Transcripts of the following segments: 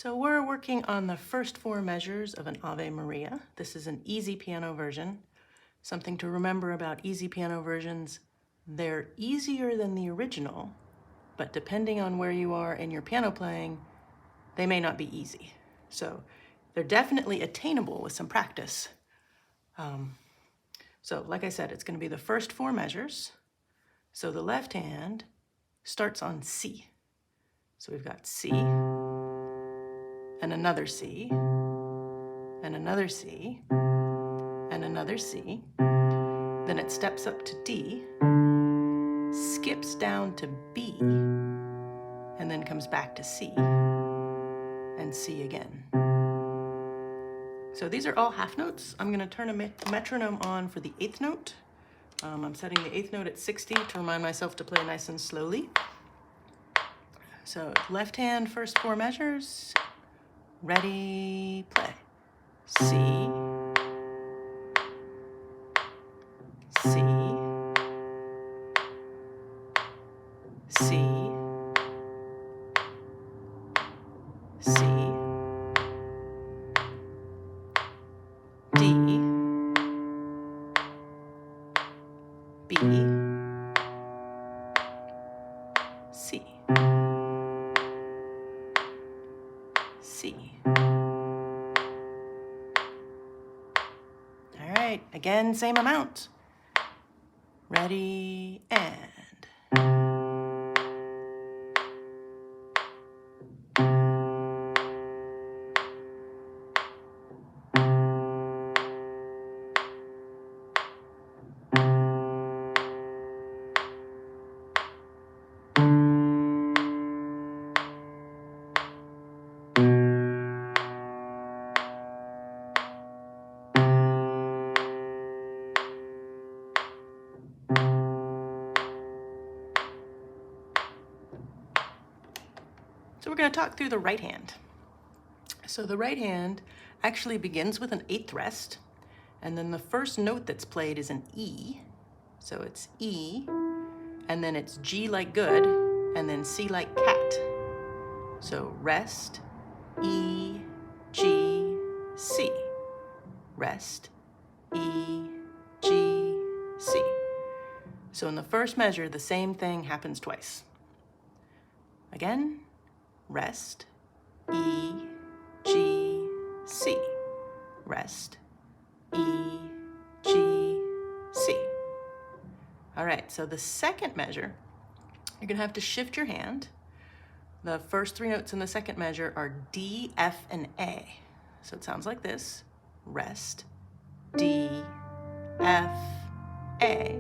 So we're working on the first four measures of an Ave Maria. This is an easy piano version. Something to remember about easy piano versions, they're easier than the original, but depending on where you are in your piano playing, they may not be easy. So they're definitely attainable with some practice. So like I said, it's going to be the first four measures. So the left hand starts on C. So we've got C, and another C, and another C, and another C. Then it steps up to D, skips down to B, and then comes back to C, and C again. So these are all half notes. I'm gonna turn a metronome on for the eighth note. I'm setting the eighth note at 60 to remind myself to play nice and slowly. So left hand, first four measures. Ready, play. C, C, C, C, D, B, C, C. All right, again, same amount. Ready, and. So we're going to talk through the right hand. So the right hand actually begins with an eighth rest, and then the first note that's played is an E. So it's E, and then it's G like good, and then C like cat. So rest, E, G, C. Rest, E, G, C. So in the first measure, the same thing happens twice. Again, rest, E, G, C. Rest, E, G, C. All right, so the second measure, you're gonna have to shift your hand. The first three notes in the second measure are D, F, and A. So it sounds like this: rest, D, F, A.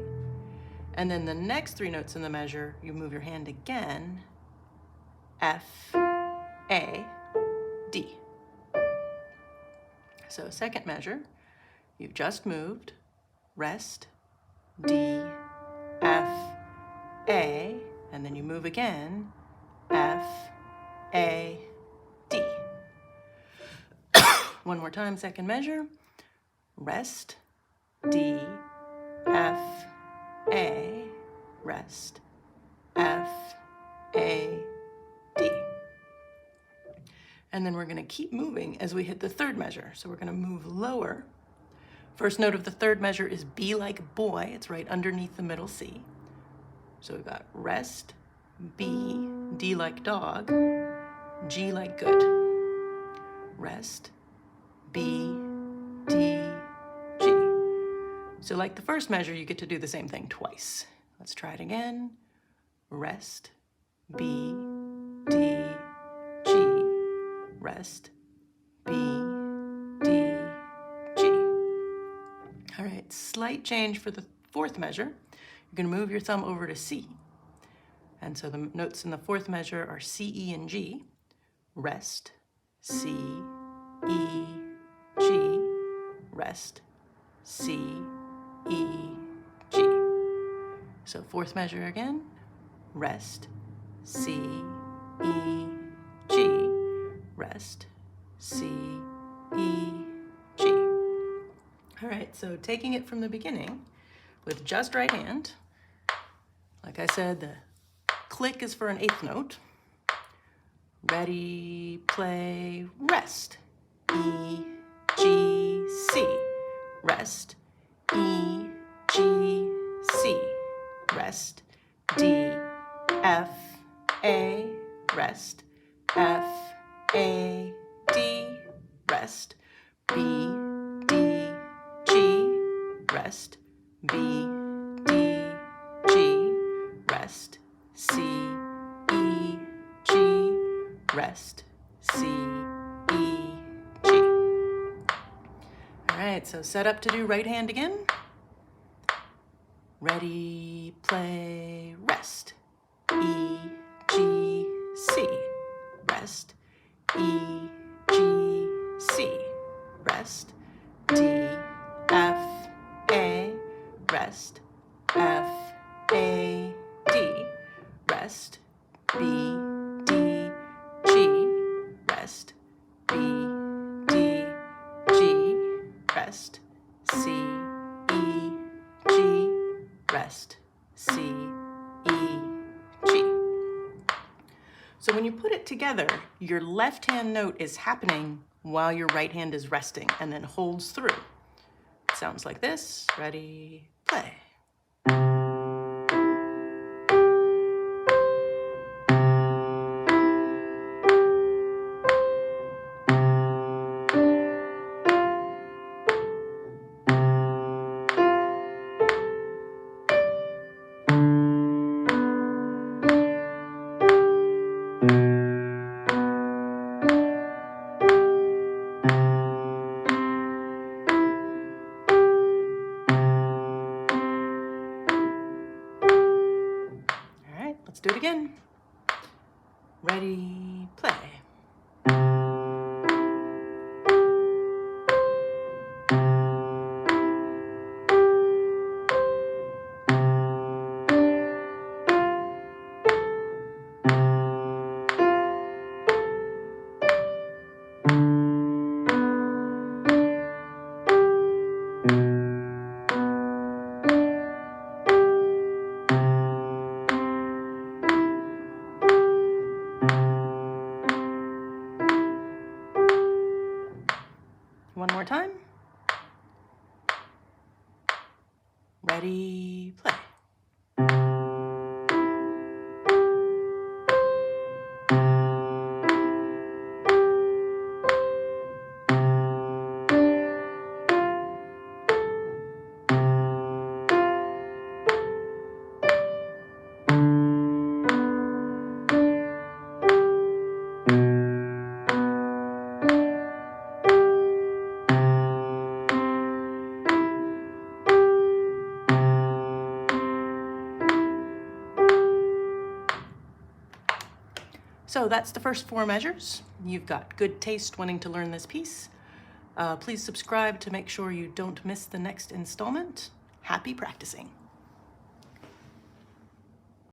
And then the next three notes in the measure, you move your hand again, F, A, D. So second measure, you've just moved, rest, D, F, A, and then you move again, F, A, D. One more time, second measure, rest, D, F, A, rest, F, A, D. And then we're going to keep moving as we hit the third measure. So we're going to move lower. First note of the third measure is B like boy. It's right underneath the middle C. So we've got rest, B, D like dog, G like good. Rest, B, D, G. So like the first measure, you get to do the same thing twice. Let's try it again. Rest, B, D, G. Rest, B, D, G. All right, slight change for the fourth measure. You're going to move your thumb over to C. And so the notes in the fourth measure are C, E, and G. Rest, C, E, G. Rest, C, E, G. So fourth measure again. Rest, C, E, G. Rest, C, E, G. All right, so taking it from the beginning with just right hand, like I said, the click is for an eighth note. Ready, play, rest. E, G, C, rest. E, G, C, rest. D, F, A, rest. F, A, D, rest. B, D, G, rest. B, D, G, rest. C, E, G, rest. C, E, G. All right, so set up to do right hand again. Ready, play, rest. E, G, C, rest. E, G, C, rest. D, F, A, rest. F, A, D, rest. B, D, G, rest. B, D, G, rest. C, E, G, rest. C, E, G. So when you put it together, your left hand note is happening while your right hand is resting and then holds through. It sounds like this. Ready, play. Let's do it again. Ready, play. One more time. Ready, play. So that's the first 4 measures. You've got good taste wanting to learn this piece. Please subscribe to make sure you don't miss the next installment. Happy practicing.